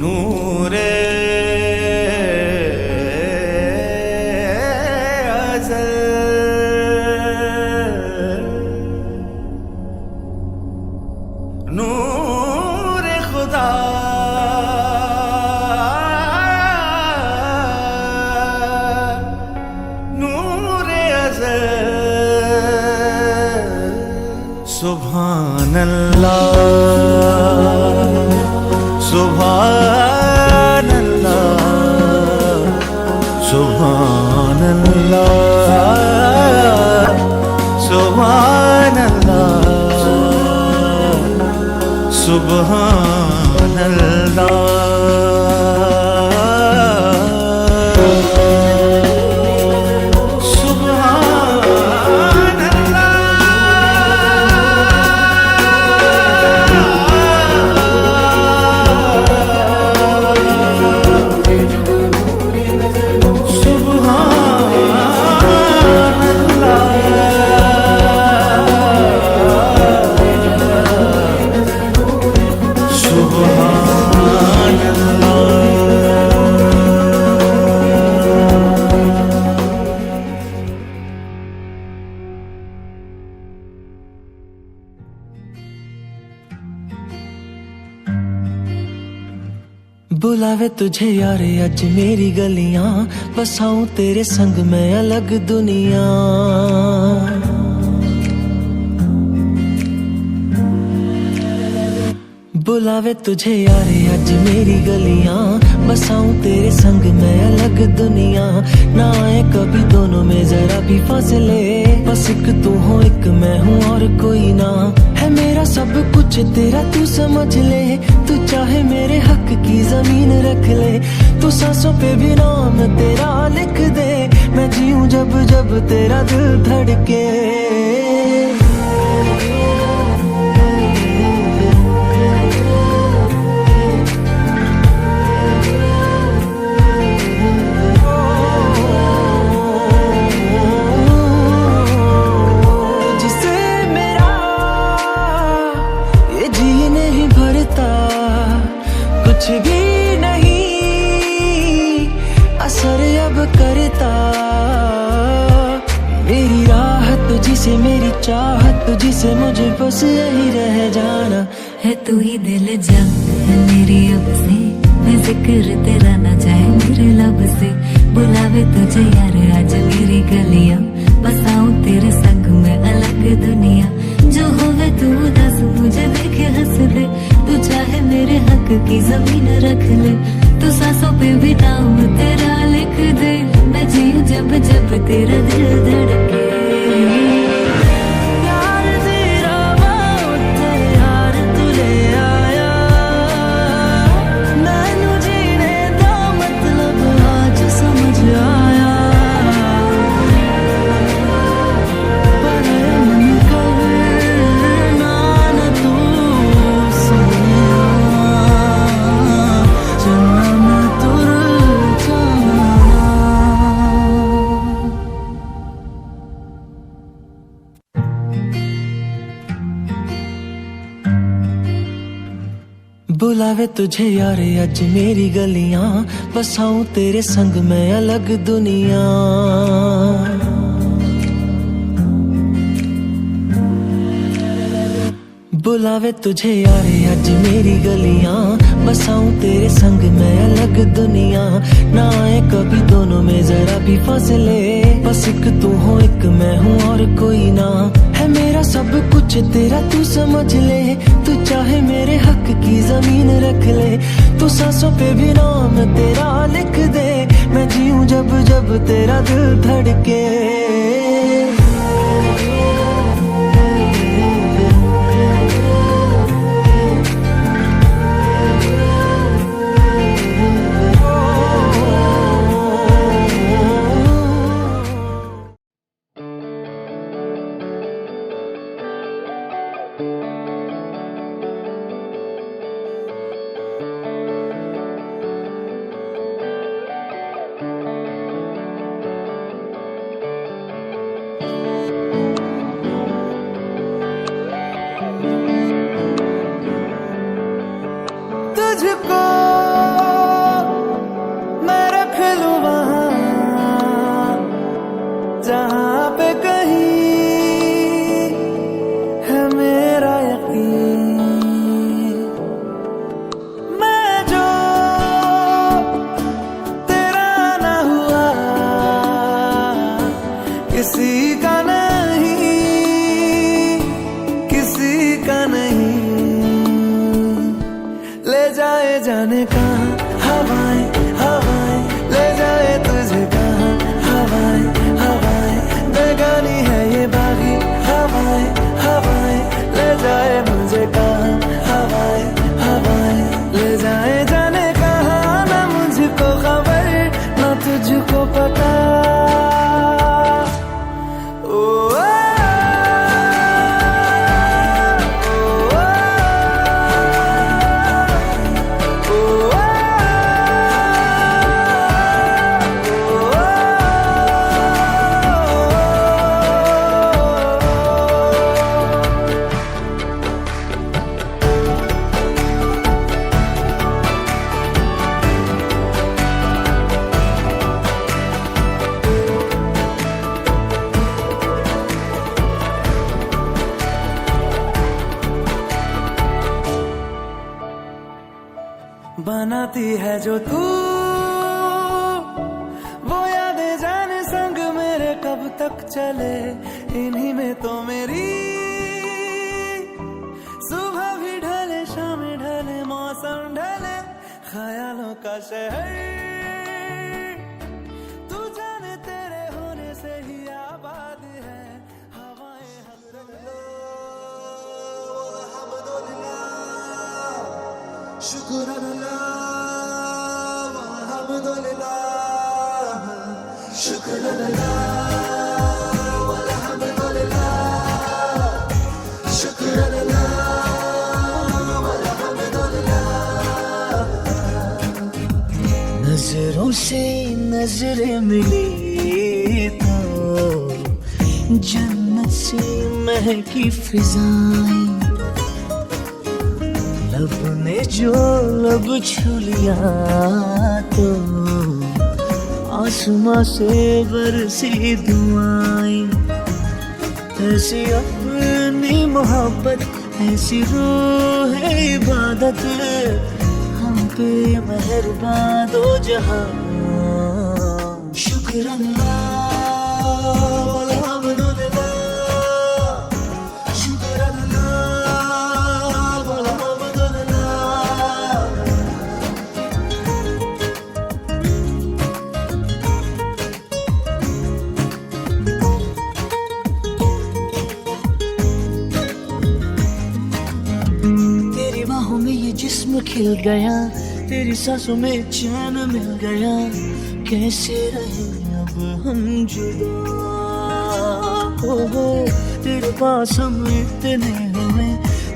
नूरे अज़ल नूरे खुदा नूरे अज़ल सुभान अल्लाह सुभान अल्लाह सुभान अल्लाह सुभान अल्लाह सुभान अल्लाह बुलावे तुझे यार अज मेरी गलियां, बसाऊं तेरे संग मैं अलग दुनिया। बुलावे तुझे यार अज मेरी गलियां, बसाऊं तेरे संग मैं अलग दुनिया। ना आए कभी दोनों में जरा भी फासले, बस एक तू हो एक मैं हूँ और कोई ना। है मेरा सब कुछ तेरा तू समझ ले, तू चाहे मेरे हक की जमीन रख ले। तू सांसों पे भी नाम तेरा लिख दे, मैं जीऊं जब जब तेरा दिल धड़के। कुछ भी नहीं असर अब करता, मेरी राह तुझसे मेरी चाहत तुझसे मुझे बस यही रह जाना। है तू ही दिल जा है मेरी अब से, मैं जिक्र तेरा ना जाए मेरे लब से। बुलावे तुझे यार आज मेरी गलियां, बसाऊं तेरे संग में अलग दुनिया। जो होवे तू दस मुझे देखे हंस दे, तू चाहे मेरे हक की जमीन रख ले। तू सांसों पे भी नाम तेरा लिख दे, मैं जीऊं जब जब तेरा दिल धड़के। बुलावे तुझे यार अज मेरी गलियां, बसाऊं तेरे संग मैं अलग दुनिया। बुलावे तुझे यार अज मेरी गलियां, बसाऊं तेरे संग मैं अलग दुनिया। ना आए कभी दोनों में जरा भी फासले, बस एक तू हो एक मैं हूँ और कोई ना। है मेरा सब कुछ तेरा तू समझ ले, तू चाहे मेरे हक की जमीन रख ले। तू सांसों पे भी नाम तेरा लिख दे, मैं जीऊं जब जब तेरा दिल धड़के। तुझको मैं रख लूं वहां जहां पे कहीं है मेरा यकीन। मैं जो तेरा ना हुआ किसी का नहीं, किसी का नहीं। ले जाए जाने कहाँ हवाएं हवाएं, ले जाए तुझे कहाँ हवाएं हवाएं। बेगानी है ये बागी हवाएं हवाएं, ले जाए मुझे कहाँ हवाएं हवाएं। ले जाए जाने कहाँ ना मुझको खबर ना तुझको पता। ओ बनाती है जो तू वो यादें जाने संग मेरे कब तक चले। इन्हीं में तो मेरी सुबह भी ढले शाम ढले मौसम ढले ख्यालों का शहर। तू जाने तेरे होने से ही आबाद है हवाएं शुक्राना अल्हम्दुलिल्लाह, शुक्राना अल्हम्दुलिल्लाह, शुक्राना अल्हम्दुलिल्लाह। नजरों से नजरें मिली तो जन्नत से महकी फिजाएं। लब ने जो लब छू लिया तो आसमां से बरसी दुआएं। ऐसी अपनी मोहब्बत ऐसी रूह है इबादत, हम पे मेहरबान दो जहां। शुक्राना जिस्म खिल गया, तेरी सांसों में चैन मिल गया। कैसे रहे अब हम जुदा, हो तेरे पास हम इतने हुए,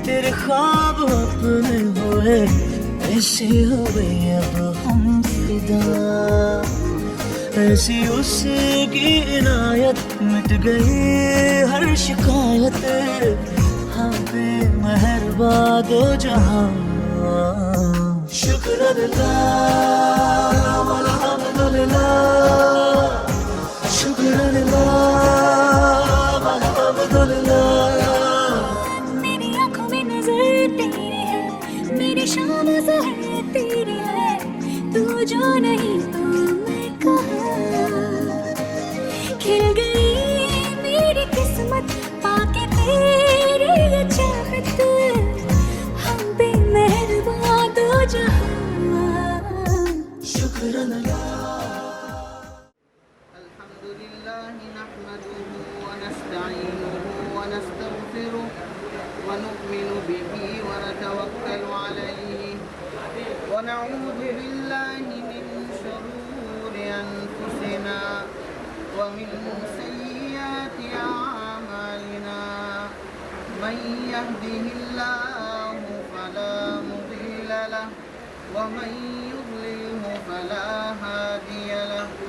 तेरे ख्वाब अपने हुए। ऐसे हुए अब हम फिदा, ऐसी उसकी इनायत मिट गई हर शिकायत। हम पे मेहरबान दो जहां। शुक्राना अल्हम्दुलिल्लाह, शुक्राना अल्हम्दुलिल्लाह। मेरी आंखों में नजर तेरी है, मेरी शाम ज़हर तेरी है। तू जो नहीं तो मैं कहाँ। खिल गई मेरी किस्मत पाके तेरी ये चाहत। हम पे मेहरबान दो जहां। शुक्राना अल्हम्दुलिल्लाहि नहमदुहु व नस्तईनुहु व नस्तगफिरुह व नु'मिनु बिही व नतवक्कलु अलैहि व नऊज़ु बिल्लाहि मिन शुरूरि अनफुसिना व मिन सय्यिआति अअमालिना। मन यहदिहिल्लाहु फला मुदिल्ल लहु व मन युद्लिल्हु फला हादिय लहु।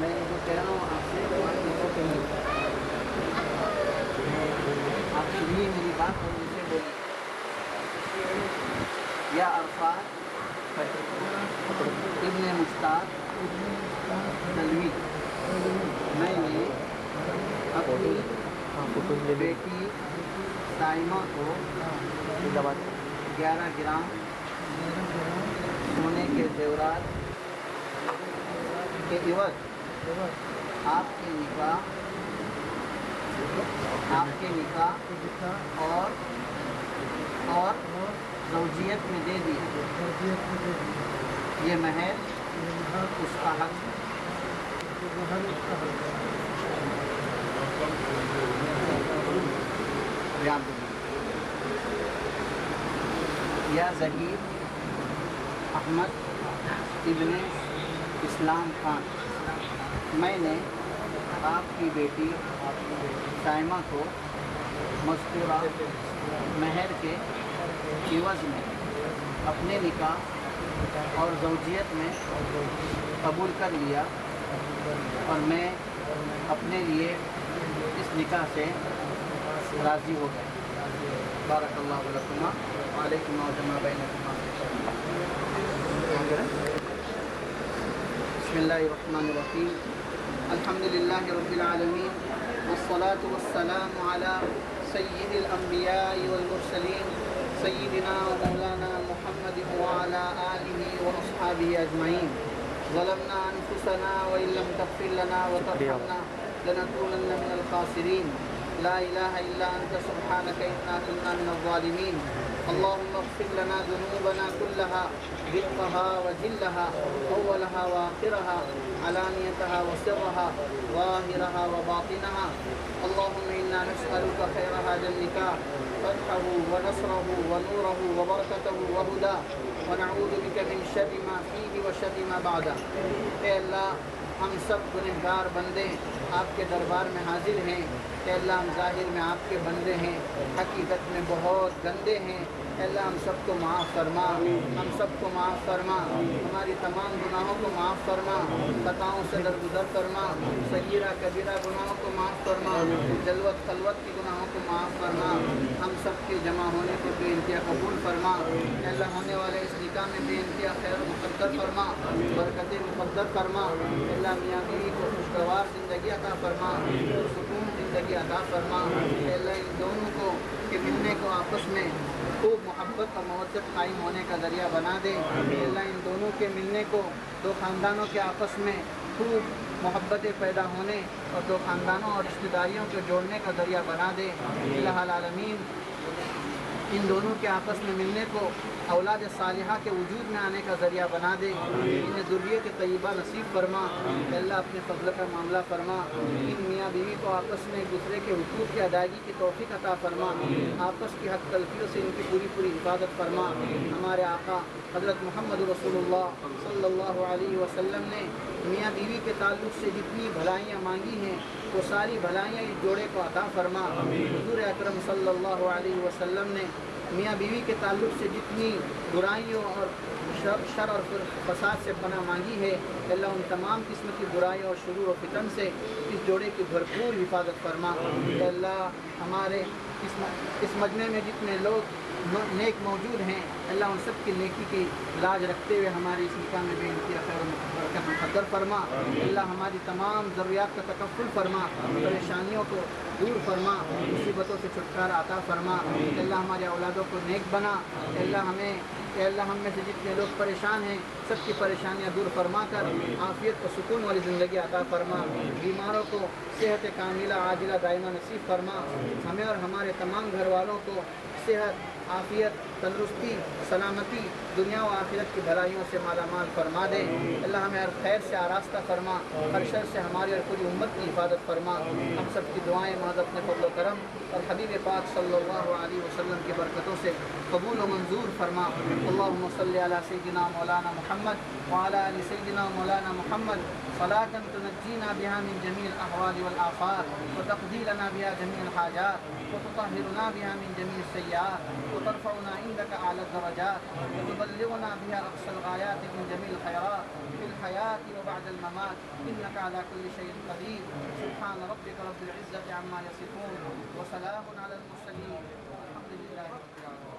मैं जो कह रहा हूँ आपसे आपने भी मेरी बात और मुझसे बोली या अरफात इब्न मुश्ताक नलवी मैंने अपनी बेटी साइमा को 11 ग्राम सोने के जेवरात के इवज आपके निकाह और ज़ौजियत में दे दिया। ये महर उसका हक है। या ज़हीर अहमद इब्ने इस्लाम खान मैंने आपकी बेटी साइमा को मज़कूरा महर के इवज़ में अपने निकाह और ज़ौजियत में कबूल कर लिया और मैं अपने लिए इस निकाह से राज़ी हो गया। बारकल्लाहु लकुमा व अलैकुम व जमा बैनकुमा। बिस्मिल्लाहिर्रहमानिर्रहीम। अल्हम्दुलिल्लाहि रब्बिल आलमीन वस्सलातु वस्सलामु अला सय्यिदिल अंबियाइ वल मुरसलीन सय्यिदिना व मौलाना मुहम्मद व अला आलिहि व अस्हाबिहि अजमईन। ज़लमना अनफुसना व इल्लम तग़फिर लना व तरहमना लनकूनन्ना मिनल खासिरीन। ला इलाहा इल्ला अंता सुब्हानका इन्ना कुन्ना मिनज़ ज़ालिमीन। अल्लाहुम्मा इग़फिर लना ज़ुनूबना कुल्लहा दिक्कहा व जिल्लहा अव्वलहा व आखिरहा अलानियतहा व सिर्रहा ज़ाहिरहा व बातिनहा। अल्लाहुम्मा इन्ना नस्अलुका खैर हाज़ल निकाह फ़तहहु व नस्रहु व नूरहु व बरकतहु व हुदा व नऊज़ु बिका मिन शर्रि मा फ़ीहि व शर्रि मा बअदा। ए अल्लाह, हम सब गुनहगार बंदे आपके दरबार में हाजिर हैं कि अल्लाह हम ज़ाहिर में आपके बंदे हैं, हकीकत में बहुत गंदे हैं। अल्लाह हम सबको माफ़ फरमा, हम सबको माफ़ फरमा, हमारी तमाम गुनाहों को माफ़ फरमा, खताओं से दरगुजर फरमा, सगीरा कबीरा गुनाहों को माफ़ फरमा, जलवत खलवत की गुनाहों को माफ़ फरमा, हम सब के जमा होने को बेइंतहा कबूल फरमा। अल्लाह होने वाले इस निकाह में बेइंतहा खैर मुक़द्दर फरमा, बरकतें मुक़द्दर फरमा। अल्लाह मियाँ बीवी को खुशगवार ज़िंदगी अता फरमा, सुकून ज़िंदगी अता फरमा। अल्लाह इन दोनों को के मिलने को आपस में खूब मोहब्बत और मवद्दत कायम होने का ज़रिया बना दे। अल्लाह इन दोनों के मिलने को दो ख़ानदानों के आपस में खूब मोहब्बतें पैदा होने और दो ख़ानदानों और रिश्तेदारियों को जोड़ने का ज़रिया बना दे। इलाहुल आलमीन इन दोनों के आपस में मिलने को औलाद सालिहा के वजूद में आने का ज़रिया बना दे। इन्हें ज़ुर्रियत तय्यबा नसीब फरमा। अल्लाह अपने फजल का मामला फरमा। इन मियाँ बीवी को आपस में एक दूसरे के हुकूक़ की अदायगी की तौफ़ीक़ अता फरमा। आपस की हक़ तलफ़ियों से इनकी पूरी पूरी हिफाजत फरमा। हमारे आका हज़रत मोहम्मद रसूलुल्लाह सल्लल्लाहु अलैहि वसल्लम ने मियाँ बीवी के ताल्लुक़ से जितनी भलाइयाँ मांगी हैं वो सारी भलाइयाँ इस जोड़े को अता फरमा। हुज़ूर अकरम सल्लल्लाहु अलैहि वसल्लम ने मियाँ बीवी के ताल्लुक़ से जितनी बुराइयों और शर और फसाद से पनाह मांगी है, अल्लाह उन तमाम किस्म की बुराइयों और शुरूर और फितन से इस जोड़े की भरपूर हिफाजत फरमा। अल्लाह हमारे इस मजमे में जितने लोग नेक मौजूद हैं, अल्लाह उन सब की नेकी की लाज रखते हुए हमारे इस निकाह में बेइंतहा खैर बरकत मुक़द्दर फरमा। अल्लाह हमारी तमाम ज़रूरियात का तकफ़्फ़ुल फरमा, परेशानियों को दूर फरमा, मुसीबतों से छुटकारा अता फरमा। अल्लाह हमारे औलादों को नेक बना। अल्लाह हम में से जितने लोग परेशान हैं सबकी परेशानियाँ दूर फरमा कर आफ़ियत और सुकून वाली ज़िंदगी अता फरमा। बीमारों को सेहत कामिला आजिला दायमा नसीब फरमा। हमें और हमारे तमाम घर वालों को सेहत, आफ़ियत, तंदुरुस्ती, सलामती, दुनिया व आखिरत की भलाइयों से मालामाल फरमा दे। अल्लाह हमें हर खैर से आरास्ता फरमा, हर शर से हमारी और पूरी उम्मत की हिफाजत फरमा। हम सब की दुआएँ महज़ अपने फज़्ल व करम और हबीब पाक सल्लल्लाहु अलैहि वसल्लम की बरकतों से कबूल व मंजूर फरमा। अल्लाहुम्मा सल्लि अला सय्यिदिना मौलाना मुहम्मद व अला आलि सय्यिदिना मौलाना मुहम्मद सलातन तुनज्जीना बिहा मिन जमील अहवाल वल आफात व तक़दी लना बिहा जमील हाजात व तुतहिरुना बिहा मिन जमील सय्यात व तरफ़उना इंदका आला दरजात व तुबल्लिगुना बिहा अक़सल गायात मिन जमील खैरात फिल हयात व बअदल ममात इन्नका अला कुल्लि शैइन क़दीर। सुब्हान रब्बिका रब्बिल इज़्ज़ति अम्मा यसिफ़ून व सलामुन अलल मुरसलीन वल्हम्दुलिल्लाहि रब्बिल आलमीन।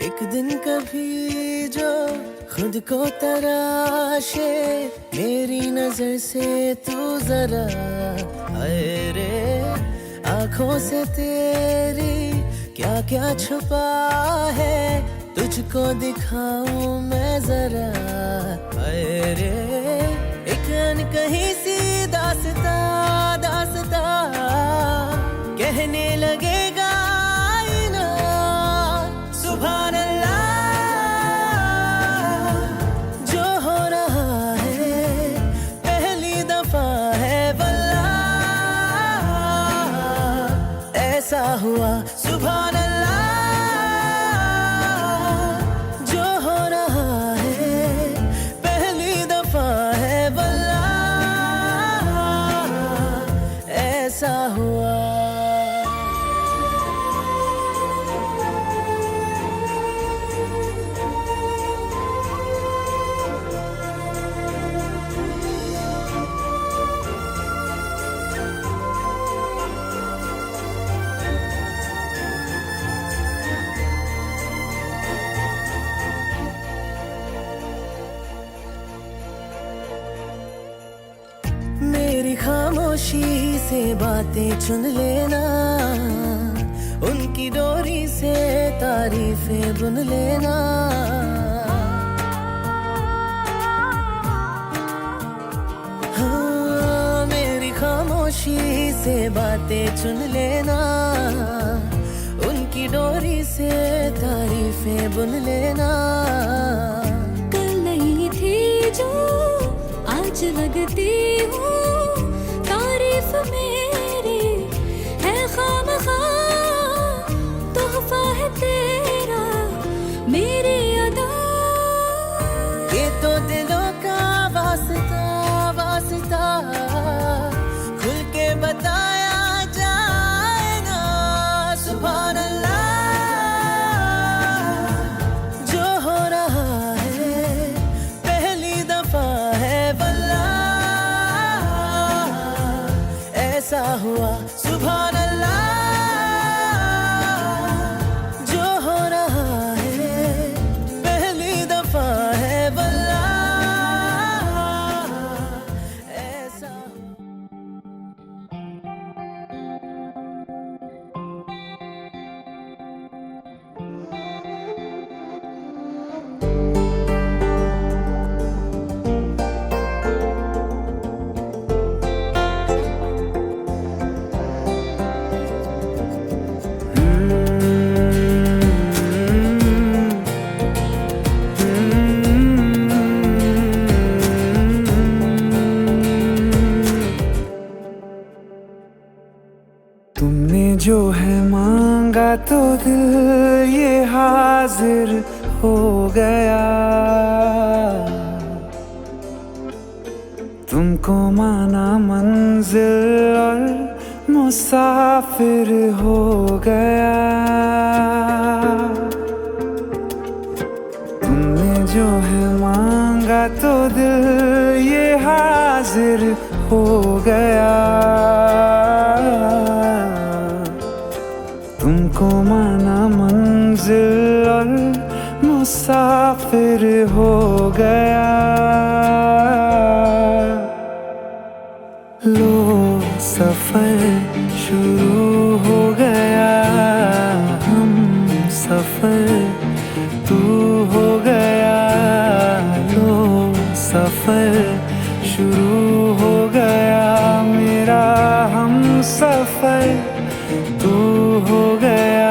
एक दिन कभी जो खुद को तराशे मेरी नजर से तू जरा, हाय रे आँखों से तेरी क्या क्या छुपा है, तुझको दिखाऊं मैं जरा, हाय रे एक अनकही सी दास्ता दास्ता कहने लगेगा आईना सुभान अल्लाह। जो हो रहा है पहली दफा है वल्लाह, ऐसा हुआ सुभान अल्लाह। जो हो रहा है पहली दफा है वल्लाह, ऐसा हुआ। मेरी खामोशी से बातें चुन लेना, उनकी डोरी से तारीफें बुन लेना। हाँ, मेरी खामोशी से बातें चुन लेना, उनकी डोरी से तारीफें बुन लेना। कल नहीं थी जो आज लगती हूँ, तारीफ मेरी है खामखा, तोहफा है तेरा मेरी अदा। ये तो दिलों का वास्ता वास्ता, खुल के बताया जाए ना। सुभान अल्लाह, जो हो रहा है पहली दफा है वल्लाह, ऐसा हुआ सुभान अल्लाह, जो हो रहा है पहली दफा है वल्लाह, ऐसा तुमने जो है मांगा तो दिल ये हाजिर हो गया। तुमको माना मंजिल और मुसाफिर हो गया। तुमने जो है मांगा तो दिल ये हाजिर हो गया। तुमको माना मंजिल और मुसाफिर हो गया। लो सफर शुरू हो गया, हम सफर तू हो गया। लो सफर शुरू हो गया, मेरा हम सफर तू हो गया।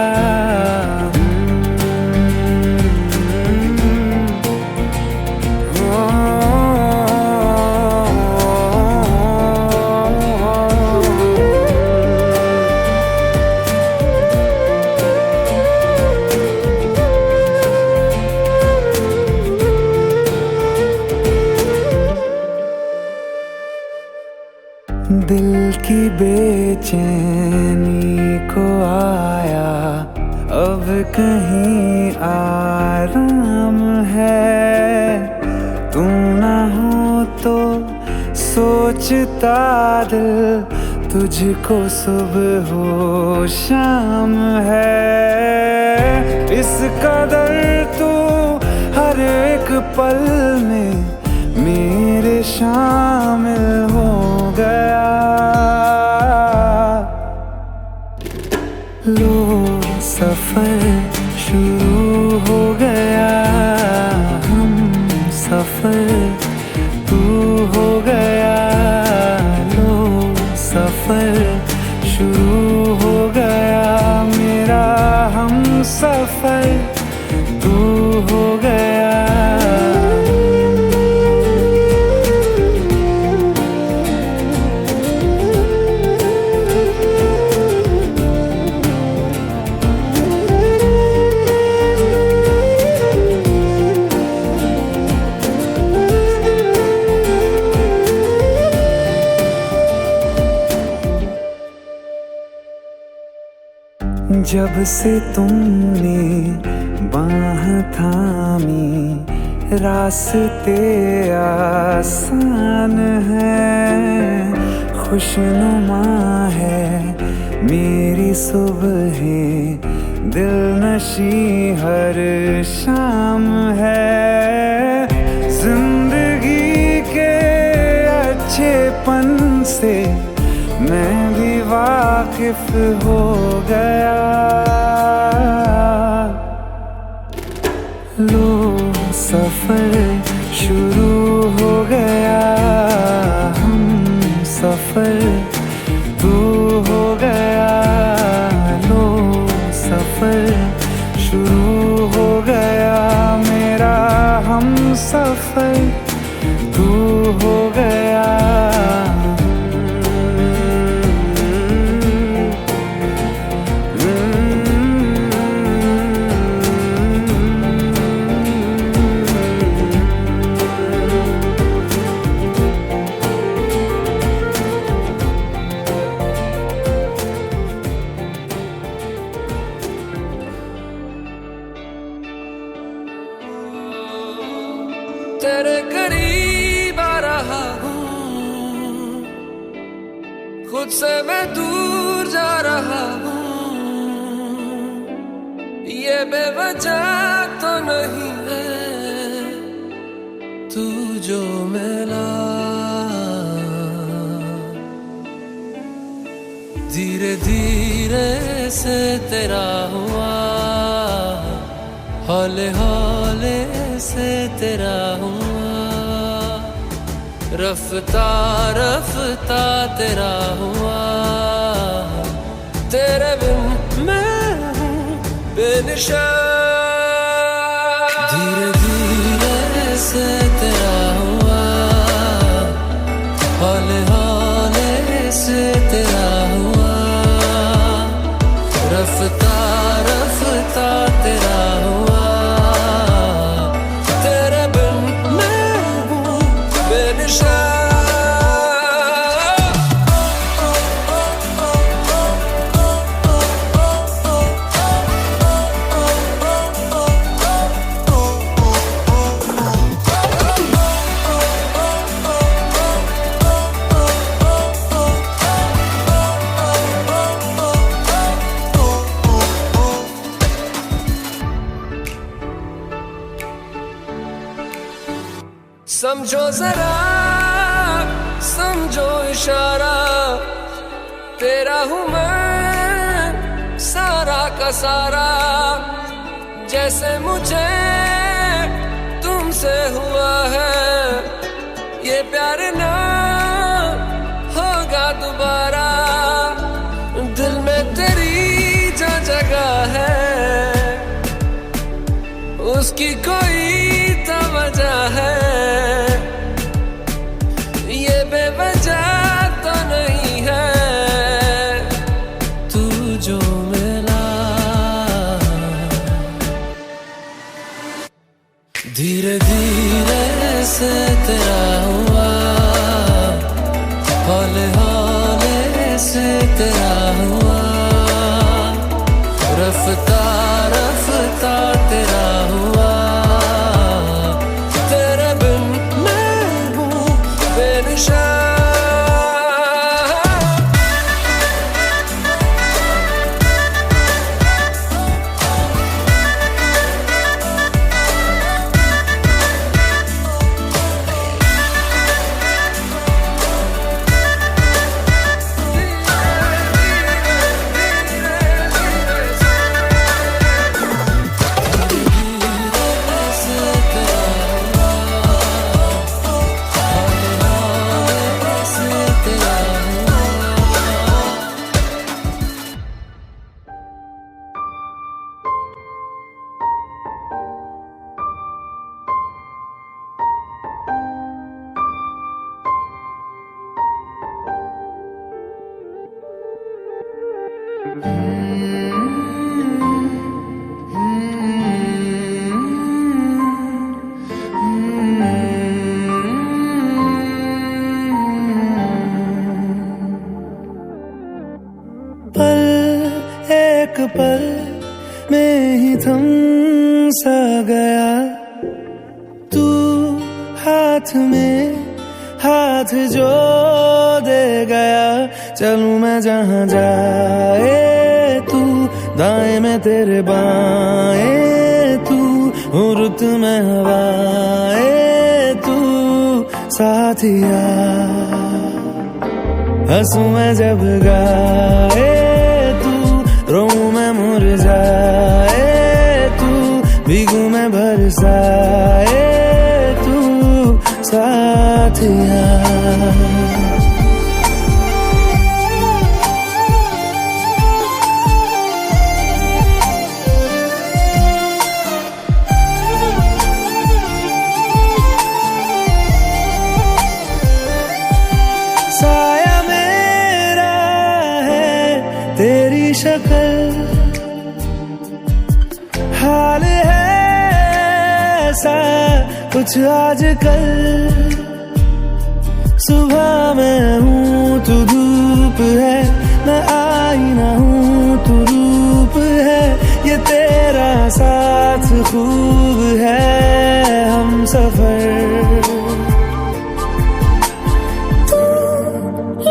दिल की बेचैनी को आया अब कहीं आराम है। तू ना हो तो सोचता दिल तुझको सुबह हो शाम है। इस कदर तू हर एक पल में मेरे शामिल हो गया। लो सफर शुरू हो गया, हम सफर तू हो गया। लो सफर शुरू हो गया, मेरा हम सफर तू हो गया। जब से तुमने बाह थामी रास्ते आसान है। खुशनुमा है मेरी सुबह, दिल नशी हर शाम है। जिंदगी के अच्छेपन से मैं भी वाकिफ हो गया। लो सफर शुरू हो गया, हम सफर तू सफर तू हो गया। तेरे करीब आ रहा हूँ, खुद से मैं दूर जा रहा हूँ। ये बेवजह तो नहीं है तू जो मिला, धीरे धीरे से तेरा हुआ, हौले हौले से तेरा हुआ, रफ्ता रफ्ता तेरा हुआ। तेरे बिन मैं हूँ बेनिशान, धीरे धीरे से तेरा हुआ, हौले हौले से तेरा हुआ, रफ्ता रफ्ता तेरा हुआ। समझो जरा समझो इशारा, तेरा हूँ मैं सारा का सारा। जैसे मुझे तुमसे हुआ है ये प्यार ना होगा दोबारा। दिल में तेरी जो जगह है उसकी कोई तो वजह है, ये बेवजह तो नहीं है तू जो मिला। धीरे धीरे से तेरा हुआ, हौले हौले से तेरा हुआ, रफ्ता रफ्ता तेरा हुआ। तेरे बिन मैं हूँ बेनिशान। पल एक पल में ही थम सा गया, तू हाथ में हाथ जो दे गया। चलूं मैं जहाँ जाए तू, दाएं में तेरे बाएं तू, रुत में हवाएं तू साथिया। हंसूं मैं जब गाए तू, रोऊं मैं मुरझाए तू, भीगूं मैं बरसाए तू साथिया। शक्ल हाल है ऐसा कुछ आजकल। सुबह मैं हूँ तू धूप है, मैं आईना हूँ तू रूप है। ये तेरा साथ खूब है हम सफर। तू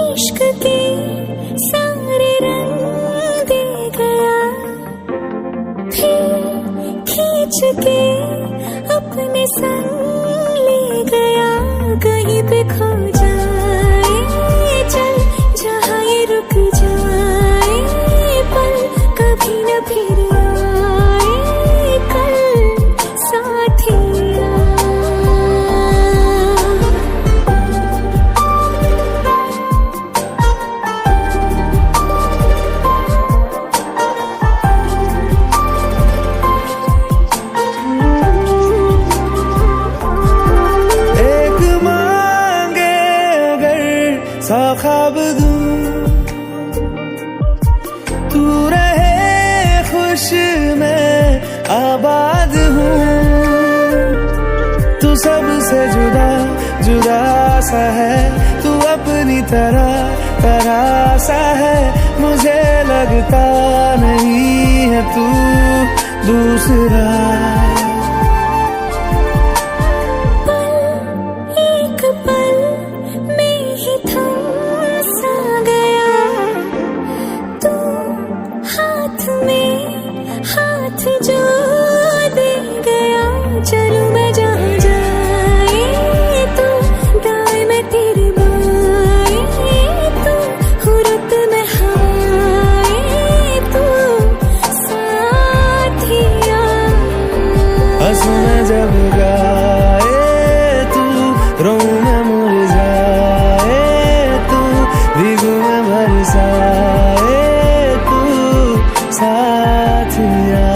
इश्क के सारे रंग दे गया, फिर खींच के अपने संग ले गया। कहीं पे खो जाए चल जहाँ ये रुक जाए, पल कभी न फिर आए कल साथिया। एक मांगे अगर सा ख्वाब दूं, तू रहे खुश मैं आबाद हूँ। तू सबसे जुदा जुदा सा है, तू अपनी तरह तरह सा है। मुझे लगता नहीं है तू दूसरा। एक पल में ही थम सा गया, तू हाथ में हाथ जो दे गया। चलूं मैं जहाँ जाए तू दाएं मैं तेरे बाएं, तू खुरत में हवाएं तू साथिया। हंसू मैं जब गाए तू, रोऊं मैं मुरझाए तू, भीगू मैं बरसाए तू साथिया।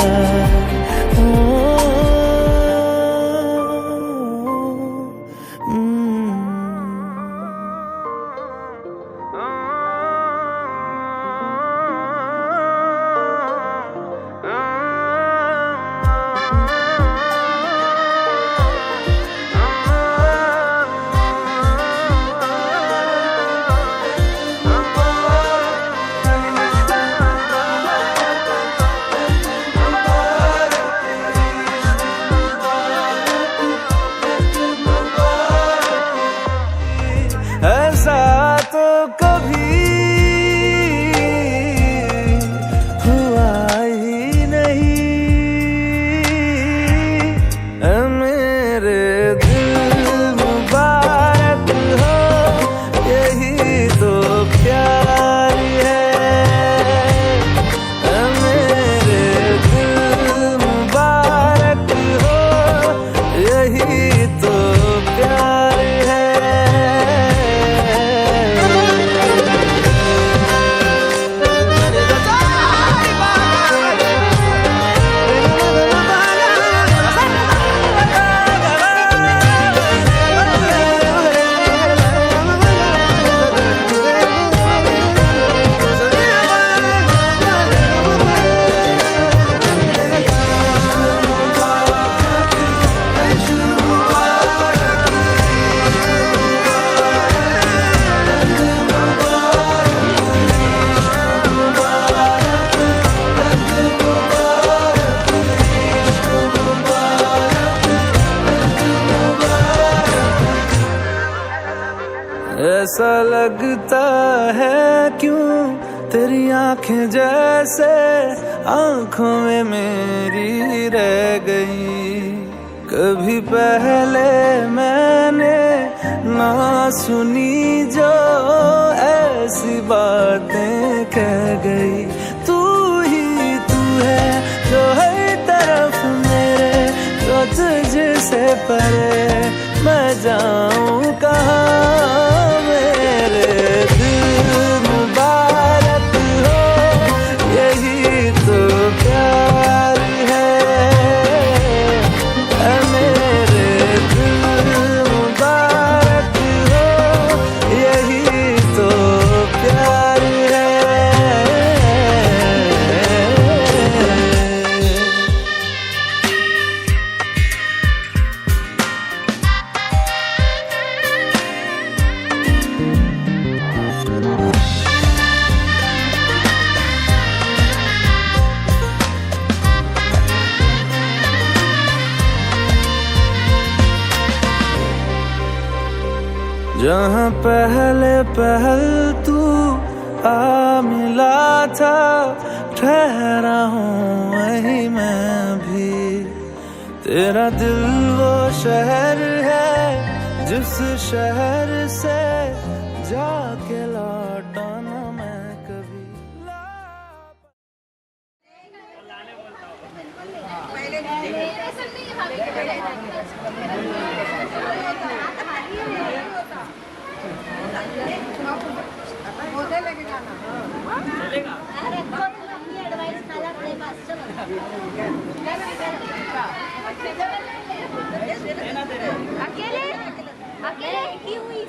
ऐसा तो कभी हुआ ही नहीं। ऐ मेरे दिल मुबारक हो, यही तो प्यार है। ऐ मेरे दिल मुबारक हो, यही तो प्यार है। ऐसा लगता है क्यों तेरी आंखें जैसे आंखों में मेरी रह गई। कभी पहले मैंने ना सुनी जो ऐसी बातें कह गई। तू ही तू है जो हर तरफ मेरे, तो तुझसे परे मैं जाऊं कहाँ। मेरे दिल मुबारक हो, यही तो प्यार है। ऐ मेरे दिल मुबारक हो, यही तो प्यार है। जहाँ पहले पहल तू आ मिला था, ठहरा हूँ वहीं मैं भी। तेरा दिल वो शहर है जिस शहर से जाके लौटा ना मैं कभी। अकेले अकेले की हुई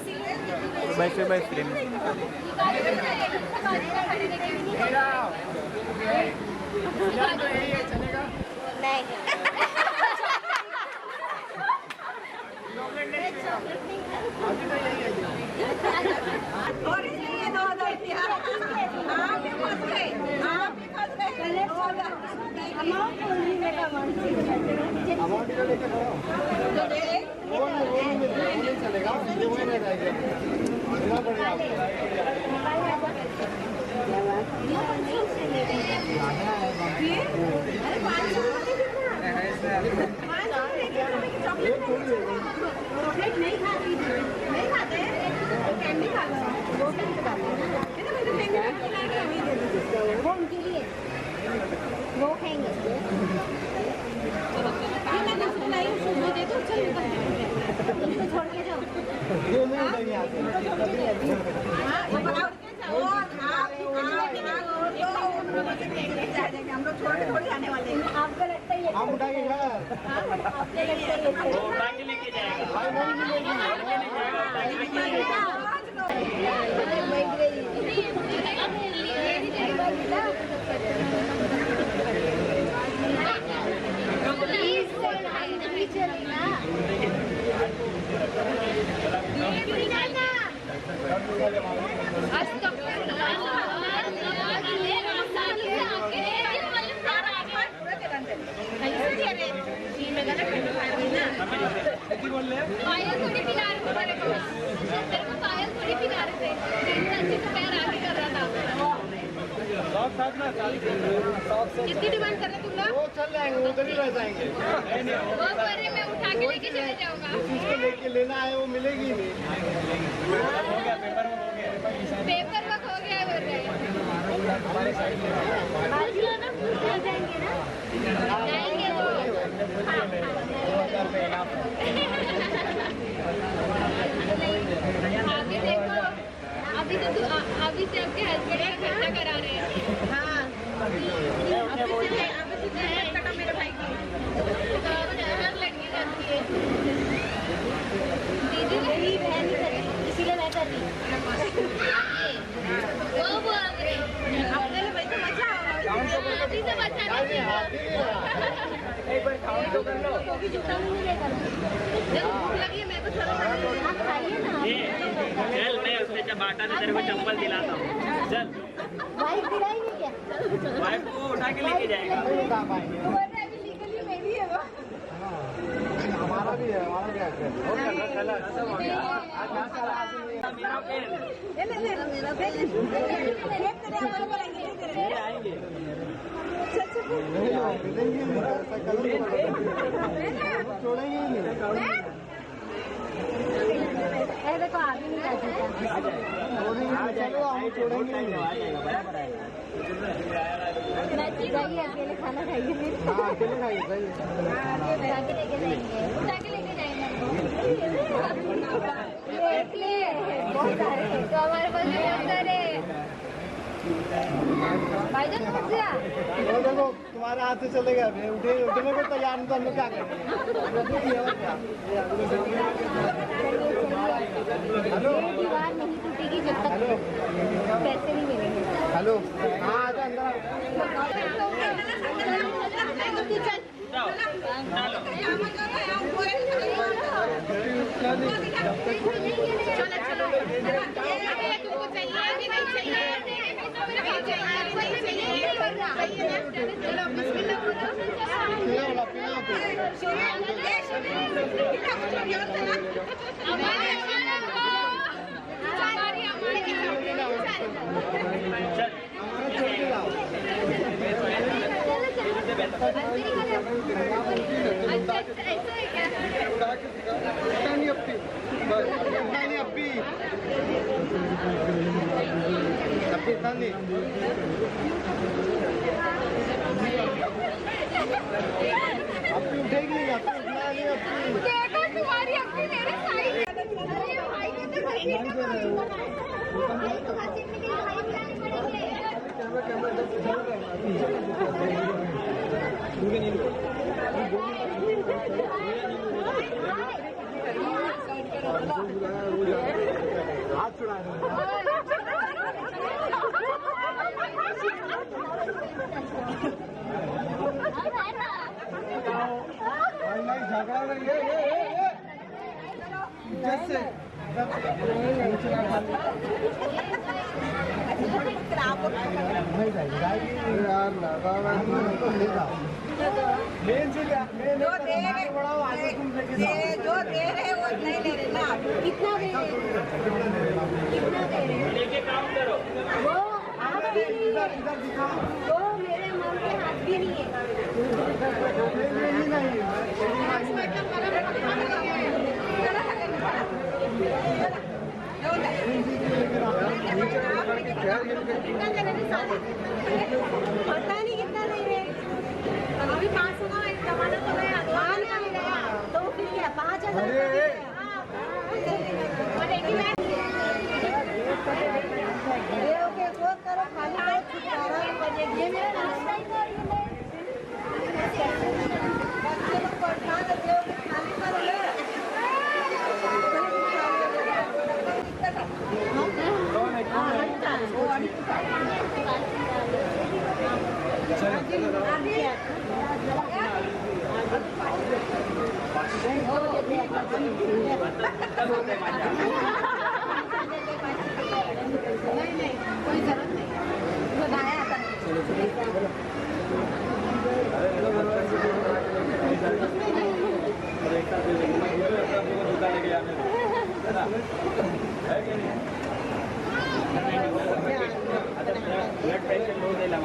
चॉकलेट नहीं खाती, नहीं खाते कैंडी खा लो, वो कैंडी खा लो, वो उनके लिए वो खाएंगे। मैं कुछ लाई सुबह दे दो, चल इनको छोड़ के जाओ। हम लोग छोड़ के थोड़ी आने वाले हैं। आपको लगता है हम उठा के आपको लगता है लेके जाएगा। पायल थोड़ी पिला रहे थे, तेरे को पायल थोड़ी पिला रहे थे, अच्छे से पैर आगे कर रहा था। कितनी डिमांड कर रहे तुम लोग? वो चल जाएंगे, उधर ही रह जाएंगे। वो कह रहे मैं उठा के लेके चले जाऊंगा। जिसको लेके लेना है वो मिलेगी नहीं। पेपर वर्क हो गया बोल रहे हैं। आज ना पूछ जाएंगे ना, जाएंगे वो। आगे देखो, अभी तो अभी से आपके हस्बैंड का खर्चा करा रहे हैं। हाँ, अभी से कटा मेरे भाई की लड़की जाती है। दीदी वही बहन ही करी, इसीलिए मैं कर रही हूँ। वो बोल रहे अपने भाई को मजा अभी से बचा नहीं। एक बार खाओ तो कर लो। तो भी जूता मुंह नहीं लेकर भूख लगी है, मैं तो चलो आप खाइए ना। चल मैं उससे चबाटा से तेरे को चप्पल दिलाता हूँ। चल वाइफ दिलाएंगे क्या? वाइफ को उठा के लेके जाएगा। लीगली मेरी है वो। हमारा भी है, हमारा भी है। छोड़ेंगे ही नहीं। देखो आगे नहीं जाती चलो हम छोड़ेंगे ही नहीं। जाइए अकेले खाना खाइए फिर। हाँ अकेले खाइए, सही है। उठा के लेके जाएंगे, उठा के लेके जाएंगे। बहुत सारे तो हमारे पास बहुत सारे भाईजान समझिया। वो देखो तुम्हारे हाथ से चलेगा, उठने को तैयार नहीं तो हम लोग क्या करेंगे? दीवार नहीं टूटेगी जब तक पैसे नहीं मिलेंगे। हेलो, हाँ आजा अंदर। चल के लाओ नहीं अपनी बस नहीं अपनी इतना नहीं अपनी उठेगी नहीं अपनी उठना नहीं अपनी देखो तुम्हारी अपनी मेरे साइड अरे भाई को तो सही है हाथ छुड़ा झगड़ा नहीं है जैसे यार मेन से क्या जो दे रहे जो दे रहे वो नहीं ले रहे ना कितना दे रहे कितना दे रहे लेके काम करो वो हाथ भी नहीं है इधर दिखाओ वो मेरे मन के हाथ भी नहीं है पता नहीं कितना दे रहे अभी 500 का एक जमाना तो गया तो फिर क्या 5000 ओके वो करो खाली छुटकारा ये मेरा नाश्ता ही कर बच्चे लोग परेशान रहते हो खाली करो नहीं कोई जरूरत नहीं बताया था ब्लड प्रेशर लो दिला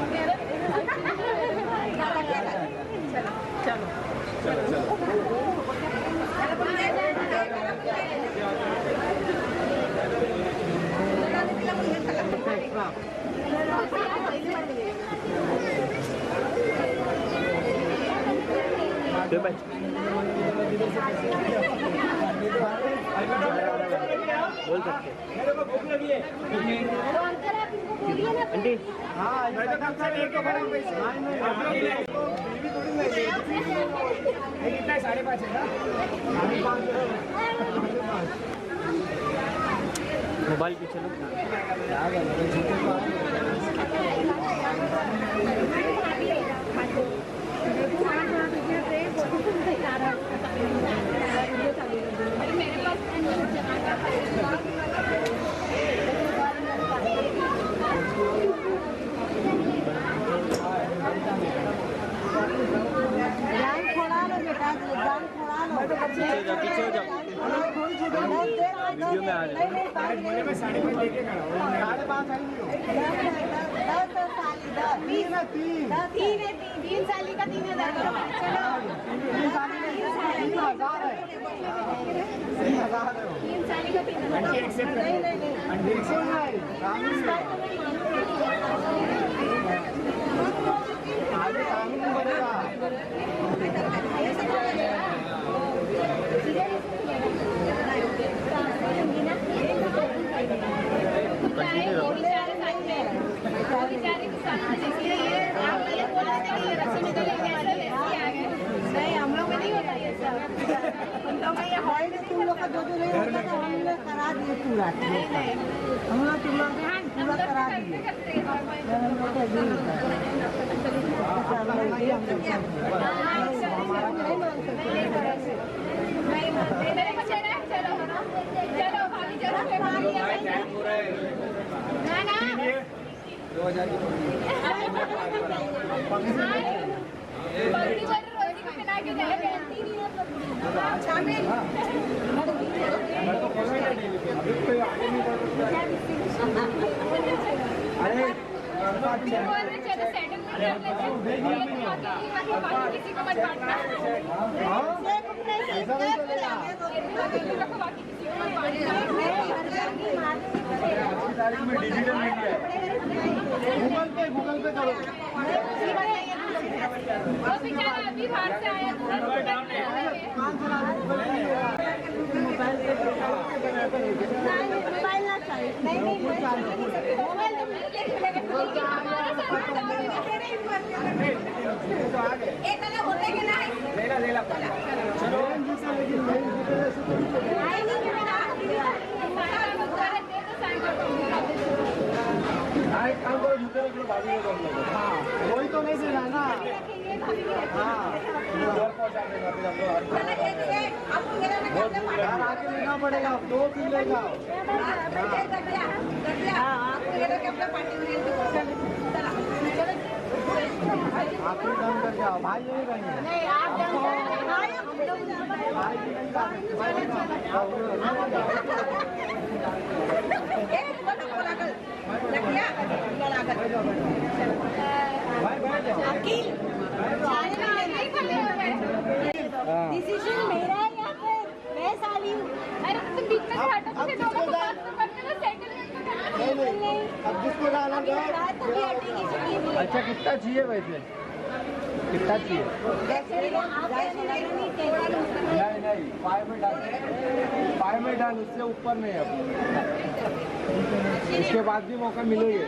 चलो बोल सकते मेरे को भूख लगी है आंटी हाँ लेके बड़ा पैसा कितना 5.5 है ना मोबाइल पीछे लो मेरे पास जान खोला लो बेटा जान खोला लो पीछे हो जाओ वीडियो में आ रहे हैं 5.5 लेके खड़ा हो 3 साली का 3000 चलो 3 साली का 3000 आगे कानून बनेगा नहीं हम लोग में नहीं होता ये सब तुम लोग का जो नहीं होता था हम लोग करा दिए पूरा हम लोग तुम लोग पूरा करा दिए चलो भाभी चलो पगड़ी पर रोटी को पिला के जाए पहनती नहीं है शामिल बोल रहे चलो सेटलमेंट कर लेते हैं, बाकी किसी को मत बांटना। बाकी किसी को मत बांटना। गूगल पे करो। वो बेचारा अभी बाहर से आया मोबाइल ना चाहिए, नहीं मोबाइल एक अलग होते कि नहीं ले वही तो नहीं देना ना। आगे लेना पड़ेगा, 2 फिर लेगा। आप ही काम कर जाओ, भाई नहीं रहेंगे। डिसीजन मेरा है या फिर मैं साली हूँ? अरे तुम बीच में हटो, तुझे दोनों को बात तो करने दो, सेटलमेंट तो करने दो। नहीं, अब जिसको डालना अभी रात को भी हटेगी छुट्टी भी। अच्छा कितना चाहिए वैसे, कितना चाहिए? नहीं 5 में डाल, 5 में डाल, उससे ऊपर नहीं। अब इसके बाद भी मौका मिलेगा।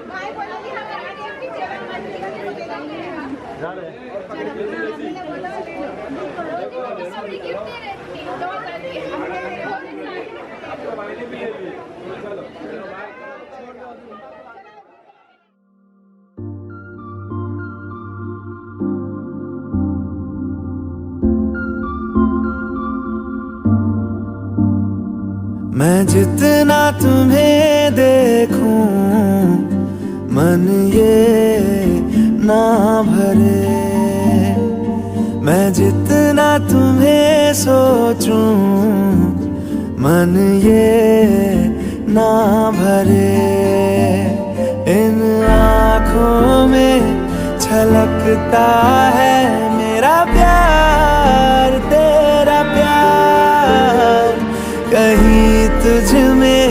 भाई बोलोगी हमारा आगे अपनी जेवन मत लेगा। सबकी गिफ्ट दे रहे थे 2000 की। मैं जितना तुम्हें देखूं मन ये ना भरे, मैं जितना तुम्हें सोचूं मन ये ना भरे। इन आँखों में छलकता है मेरा प्यार, तेरा प्यार। कहीं तुझ में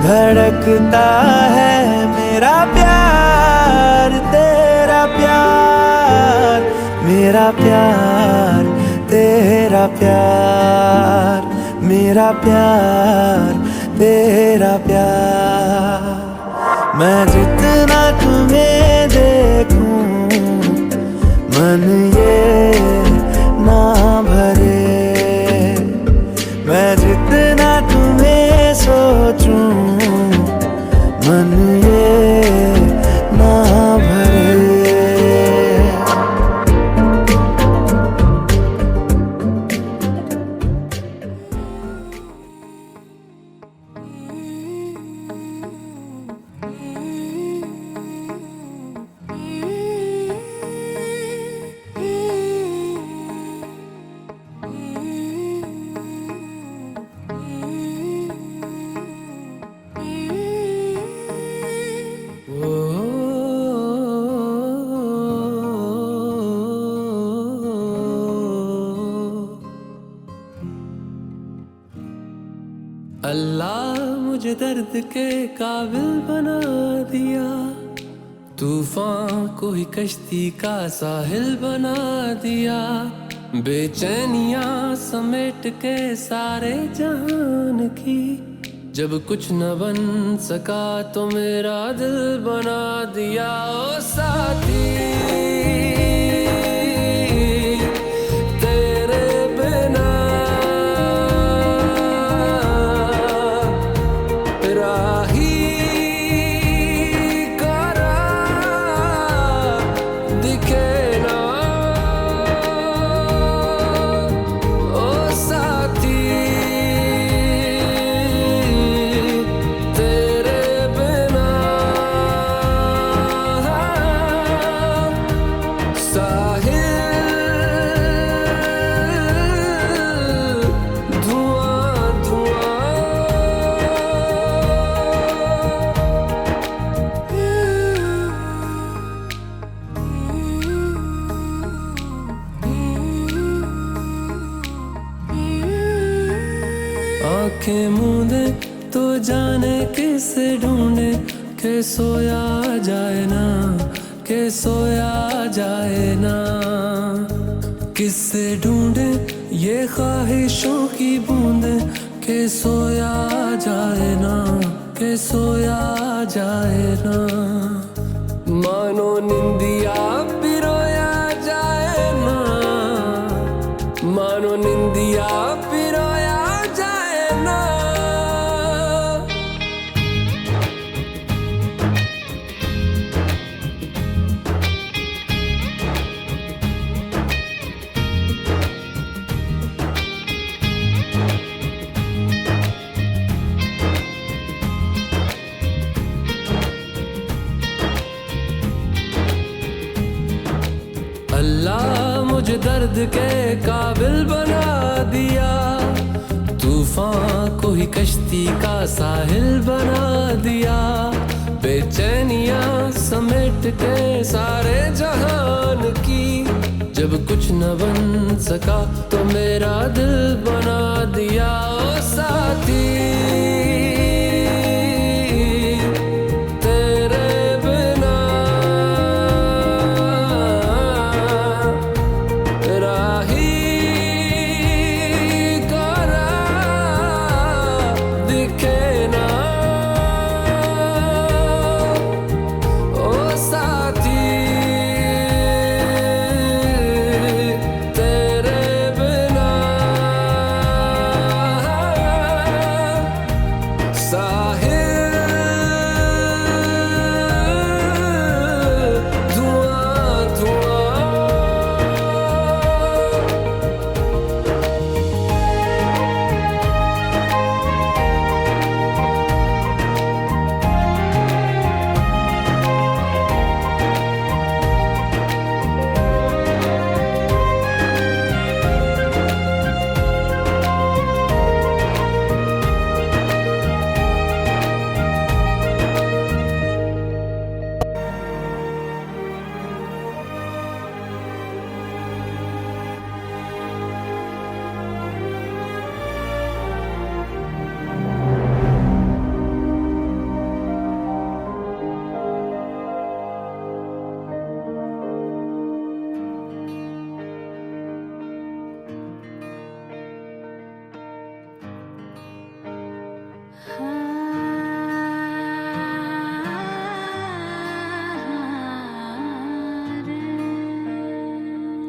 धड़कता है मेरा प्यार, तेरा प्यार। मेरा प्यार, तेरा प्यार, मेरा प्यार, तेरा प्यार। मैं जितना तुम्हें देखूं मन ये ना भरे, मैं जितना तुम्हें सोचूं मन ये ना भरे। अल्लाह मुझे दर्द के काबिल बना दिया, तूफान को ही कश्ती का साहिल बना दिया। बेचैनियां समेट के सारे जहान की, जब कुछ न बन सका तो मेरा दिल बना दिया। ओ साथी तेरे बिना राही करा दिखे ना जाने किसे ढूंढे के सोया जाए ना, के सोया जाए ना। किससे ढूंढे ये ख्वाहिशों की बूंदे के सोया जाए ना, के सोया जाए ना। मानो निंदिया पिरोया जाए ना, मानो निंदिया पिरोया जाए ना। अल्लाह मुझे दर्द के काबिल बना दिया, तूफान को ही कश्ती का साहिल बना दिया। बेचैनियां समेट के सारे जहान की, जब कुछ न बन सका तो मेरा दिल बना दिया। ओ साथी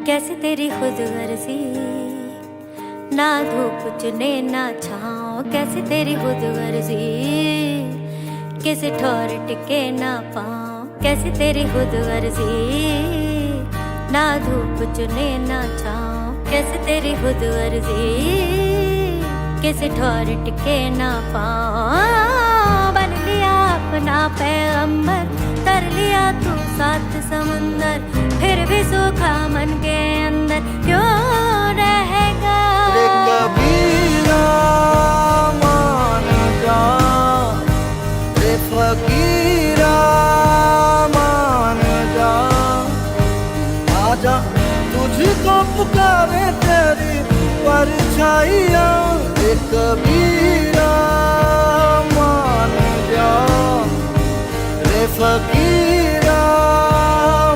कैसे तेरी खुद गर्जी, ना धूप चुने ना छाँव। कैसे तेरी खुद गर्जी, किसी ठोर टिके ना पाँव। कैसे तेरी खुद गर्जी, ना धूप चुने ना छाँव। कैसे तेरी खुद गर्जी, किसी ठोर टिके ना पाँव। बन लिया अपना पैगंबर, तर लिया तू सात समुंदर, फिर भी सूखा मन के अंदर क्यों रहेगा। रे कबीरा मान जा, रे फकीरा मान जा। आजा तुझको पुकारे तेरी परछाइयाँ, रे कबीरा मान जा, रे फकीरा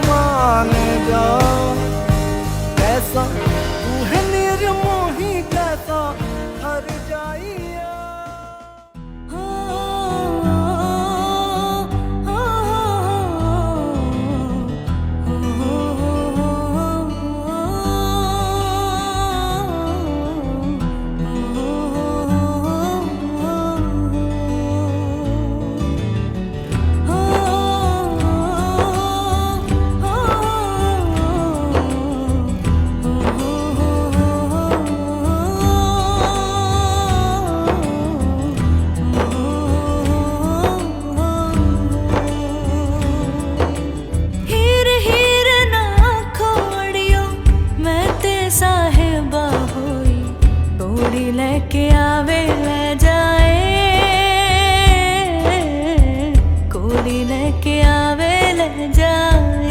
मान जा। कैसा तू है निर्मोही, कैसा हर जाइया। लेके आवे ले जाए, कोड़ी लेके आवे ले जाए।